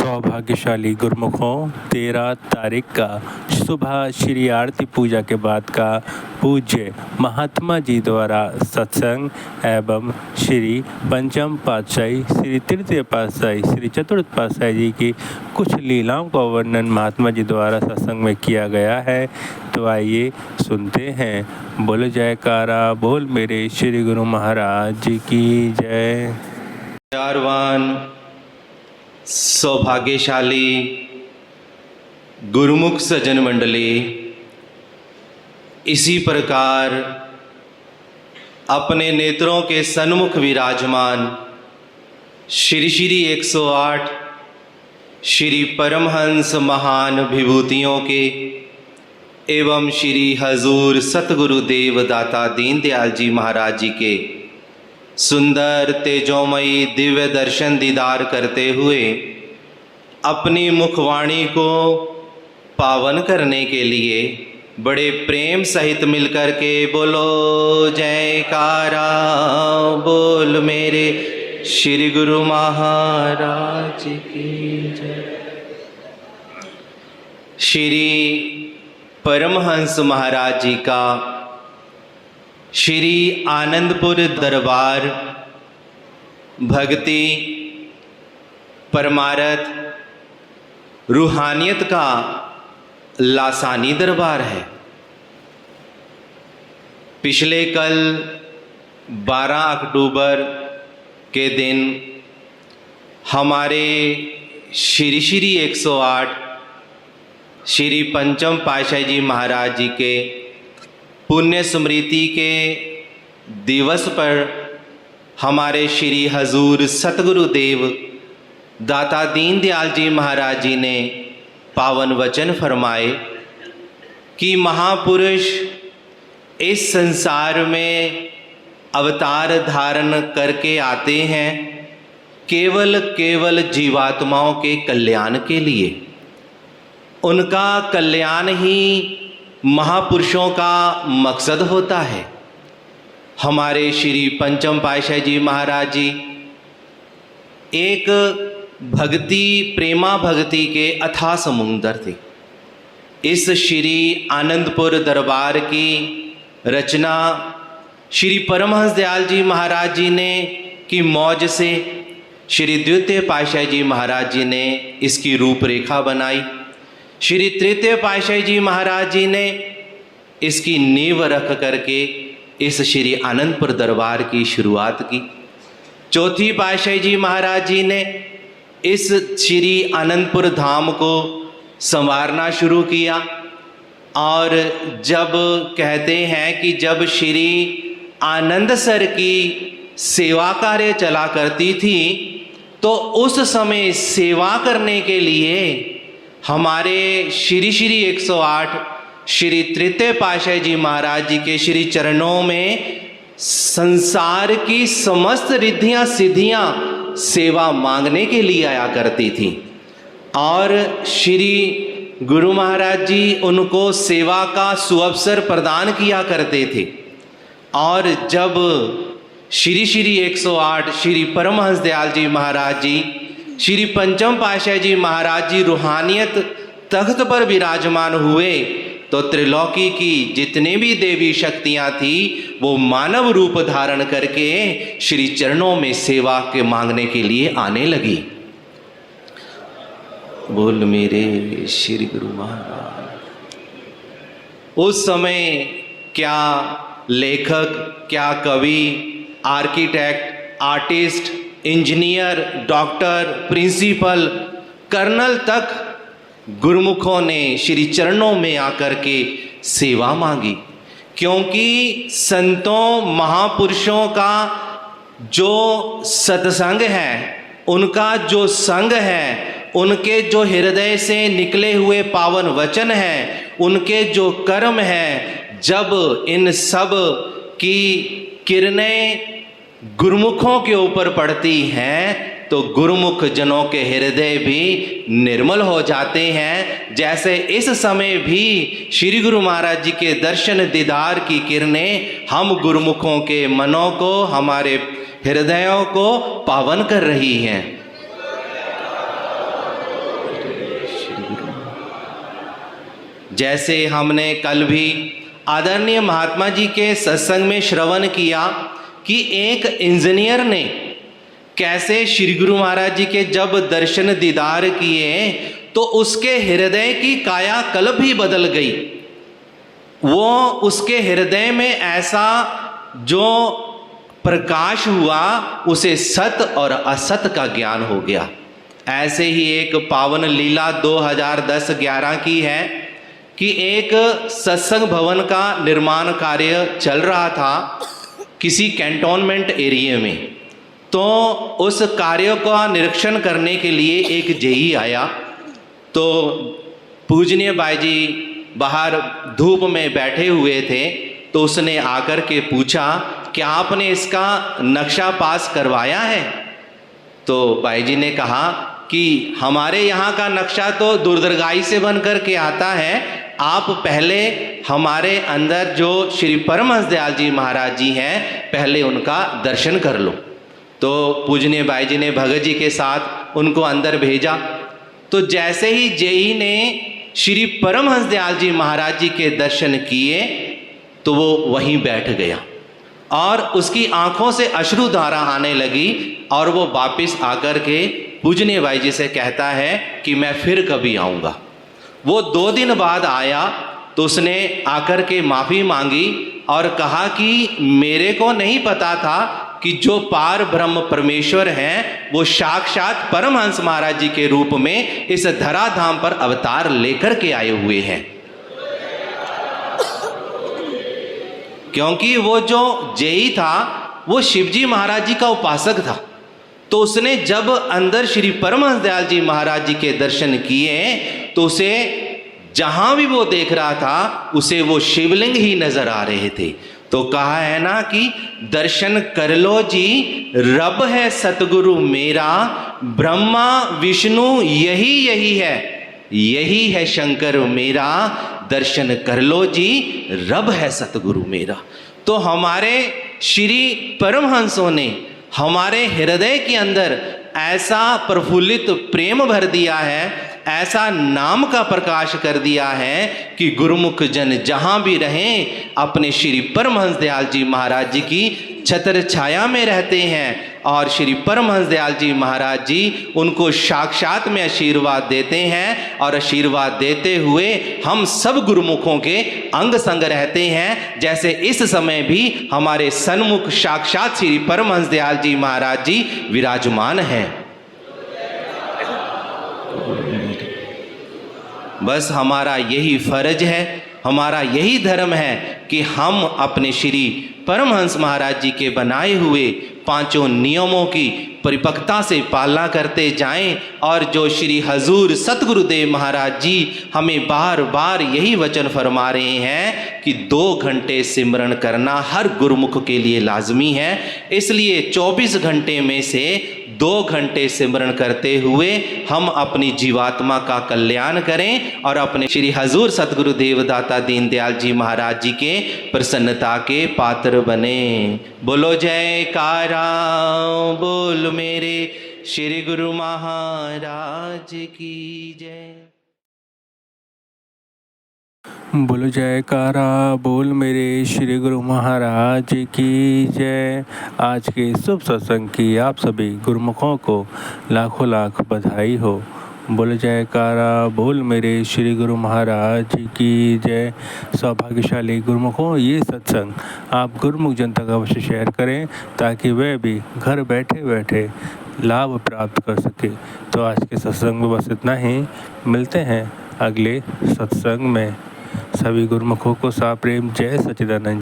सौभाग्यशाली गुरुमुखों, 13 तारीख का सुबह श्री आरती पूजा के बाद का पूज्य महात्मा जी द्वारा सत्संग एवं श्री पंचम पातशाही, श्री तृतीय पातशाही, श्री चतुर्थ पातशाही जी की कुछ लीलाओं का वर्णन महात्मा जी द्वारा सत्संग में किया गया है। तो आइए सुनते हैं। बोल जयकारा बोल मेरे श्री गुरु महाराज जी की जय। प्यारवान सौभाग्यशाली गुरुमुख सज्जन मंडली, इसी प्रकार अपने नेत्रों के सन्मुख विराजमान श्री श्री 108 श्री परमहंस महान विभूतियों के एवं श्री हजूर सतगुरुदेव दाता दीनदयाल जी महाराज जी के सुंदर तेजोमयी दिव्य दर्शन दीदार करते हुए अपनी मुखवाणी को पावन करने के लिए बड़े प्रेम सहित मिलकर के बोलो जयकारा बोल मेरे श्री गुरु महाराज की जय। श्री परमहंस महाराज जी का श्री आनंदपुर दरबार भक्ति परमारथ रूहानियत का लासानी दरबार है। पिछले कल 12 अक्टूबर के दिन हमारे श्री श्री 108 श्री पंचम पातशाही जी महाराज जी के पुण्य स्मृति के दिवस पर हमारे श्री हजूर सतगुरुदेव दाता दीनदयाल जी महाराज जी ने पावन वचन फरमाए कि महापुरुष इस संसार में अवतार धारण करके आते हैं केवल जीवात्माओं के कल्याण के लिए। उनका कल्याण ही महापुरुषों का मकसद होता है। हमारे श्री पंचम पातशाही जी महाराज जी एक भक्ति प्रेमा भक्ति के अथाह समुंदर थे। इस श्री आनंदपुर दरबार की रचना श्री परमहंस दयाल जी महाराज जी ने की मौज से श्री द्वितीय पातशाही जी महाराज जी ने इसकी रूपरेखा बनाई। श्री तृतीय पातशाही जी महाराज जी ने इसकी नींव रख करके इस श्री आनंदपुर दरबार की शुरुआत की। चौथी पातशाही जी महाराज जी ने इस श्री आनंदपुर धाम को संवारना शुरू किया। और जब कहते हैं कि जब श्री आनंदसर की सेवा कार्य चला करती थी तो उस समय सेवा करने के लिए हमारे श्री श्री 108 श्री तृतीय पातशाही जी महाराज जी के श्री चरणों में संसार की समस्त रिद्धियां सिद्धियां सेवा मांगने के लिए आया करती थी। और श्री गुरु महाराज जी उनको सेवा का सुअवसर प्रदान किया करते थे। और जब श्री श्री 108 श्री परमहंस दयाल जी महाराज जी श्री पंचम पातशाही जी महाराज जी रूहानियत तख्त पर विराजमान हुए तो त्रिलोकी की जितने भी देवी शक्तियां थी वो मानव रूप धारण करके श्री चरणों में सेवा के मांगने के लिए आने लगी। बोल मेरे श्री गुरु महाराज। उस समय क्या लेखक, क्या कवि, architect, artist, engineer, doctor, principal, colonel तक गुरुमुखों ने श्री चरणों में आकर के सेवा मांगी। क्योंकि संतों महापुरुषों का जो सत्संग है, उनका जो संग है, उनके जो हृदय से निकले हुए पावन वचन हैं, उनके जो कर्म हैं, जब इन सब की किरणें गुरुमुखों के ऊपर पड़ती हैं तो गुरुमुख जनों के हृदय भी निर्मल हो जाते हैं। जैसे इस समय भी श्री गुरु महाराज जी के दर्शन दीदार की किरणें हम गुरुमुखों के मनों को, हमारे हृदयों को पावन कर रही हैं। गुरु। जैसे हमने कल भी आदरणीय महात्मा जी के सत्संग में श्रवण किया कि एक इंजीनियर ने कैसे श्री गुरु महाराज जी के जब दर्शन दीदार किए तो उसके हृदय की कायाकल्प ही बदल गई। वो उसके हृदय में ऐसा जो प्रकाश हुआ उसे सत और असत का ज्ञान हो गया। ऐसे ही एक पावन लीला 2010-11 की है कि एक सत्संग भवन का निर्माण कार्य चल रहा था किसी कैंटोनमेंट एरिया में। तो उस कार्य का निरीक्षण करने के लिए एक जेई आया। तो पूजनीय बाई जी बाहर धूप में बैठे हुए थे, तो उसने आकर के पूछा क्या आपने इसका नक्शा पास करवाया है? तो बाई जी ने कहा कि हमारे यहाँ का नक्शा तो दूरदर्गाई से बन कर के आता है, आप पहले हमारे अंदर जो श्री परमहंस दयाल जी महाराज जी हैं पहले उनका दर्शन कर लो। तो पूजनीय बाई जी ने भगत जी के साथ उनको अंदर भेजा। तो जैसे ही जेई ने श्री परमहंस दयाल जी महाराज जी के दर्शन किए तो वो वहीं बैठ गया और उसकी आंखों से अश्रुधारा आने लगी और वो वापस आकर के पूजनीय बाई जी से कहता है कि मैं फिर कभी आऊँगा। वो 2 दिन बाद आया तो उसने आकर के माफ़ी मांगी और कहा कि मेरे को नहीं पता था कि जो पार ब्रह्म परमेश्वर हैं वो साक्षात परमहंस महाराज जी के रूप में इस धराधाम पर अवतार लेकर के आए हुए हैं। क्योंकि वो जो जेई था वो शिवजी महाराज जी का उपासक था। तो उसने जब अंदर श्री परमहंस दयाल जी महाराज जी के दर्शन किए तो उसे जहां भी वो देख रहा था उसे वो शिवलिंग ही नजर आ रहे थे। तो कहा है ना कि दर्शन कर लो जी, रब है सतगुरु मेरा, ब्रह्मा विष्णु यही यही है, यही है शंकर मेरा, दर्शन कर लो जी, रब है सतगुरु मेरा। तो हमारे श्री परमहंसों ने हमारे हृदय के अंदर ऐसा प्रफुल्लित प्रेम भर दिया है, ऐसा नाम का प्रकाश कर दिया है कि गुरुमुख जन जहाँ भी रहें अपने श्री परमहंस दयाल जी महाराज जी की छत्र छाया में रहते हैं और श्री परमहंस दयाल जी महाराज जी उनको साक्षात में आशीर्वाद देते हैं और आशीर्वाद देते हुए हम सब गुरुमुखों के अंग संग रहते हैं। जैसे इस समय भी हमारे सन्मुख साक्षात श्री परमहंस दयाल जी महाराज जी विराजमान हैं। बस हमारा यही फर्ज है, हमारा यही धर्म है कि हम अपने श्री परमहंस महाराज जी के बनाए हुए 5 नियमों की परिपक्वता से पालना करते जाएं और जो श्री हजूर सतगुरुदेव महाराज जी हमें बार बार यही वचन फरमा रहे हैं कि 2 घंटे सिमरन करना हर गुरुमुख के लिए लाजमी है। इसलिए 24 घंटे में से 2 घंटे सिमरन करते हुए हम अपनी जीवात्मा का कल्याण करें और अपने श्री हजूर सतगुरु देवदाता दीनदयाल जी महाराज जी के प्रसन्नता के पात्र बने। बोलो जयकारा बोल मेरे श्री गुरु महाराज की जय। बोलो जयकारा बोल मेरे श्री गुरु महाराज की जय। आज के शुभ सत्संग की आप सभी गुरुमुखों को लाखों लाख बधाई हो। बोलो जयकारा बोल मेरे श्री गुरु महाराज की जय। सौभाग्यशाली गुरुमुखों, ये सत्संग आप गुरुमुख जनता का अवश्य शेयर करें ताकि वह भी घर बैठे बैठे लाभ प्राप्त कर सके। तो आज के सत्संग में बस इतना ही। मिलते हैं अगले सत्संग में। सभी गुरुमुखों को साप्रेम जय सच्चिदानंद।